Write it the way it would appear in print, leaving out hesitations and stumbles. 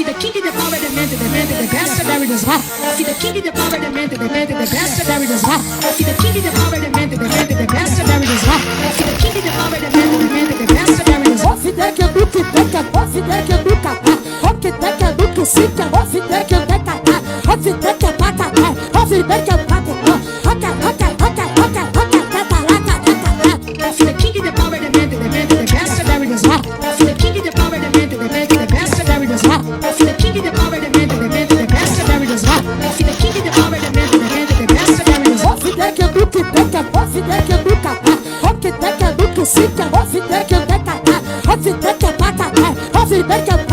See the king in the power, the man, the best, very does hot. See the king in the power, the man, the best, very does hot. See the king in the power, the man, the best, very does hot. See the king in the power, the man, the best, very does hot. Ofide que do que teca, ofide que do cata, o que teca do que sica, ofide que teca, ofide que pata, ofide que pata, roca, roca, roca, roca, roca, teta, lata, teta. See the king in the power, the man, the best, very does hot. See the king in the power, the man, the best, very does hot. See the king in the power, the man, the best, very does hot. See the king in the power, the man, the best, very does hot. Ofide que do que teca, ofide que do cata, o que teca do que sica, ofide que teca, ofide que pata, ofide que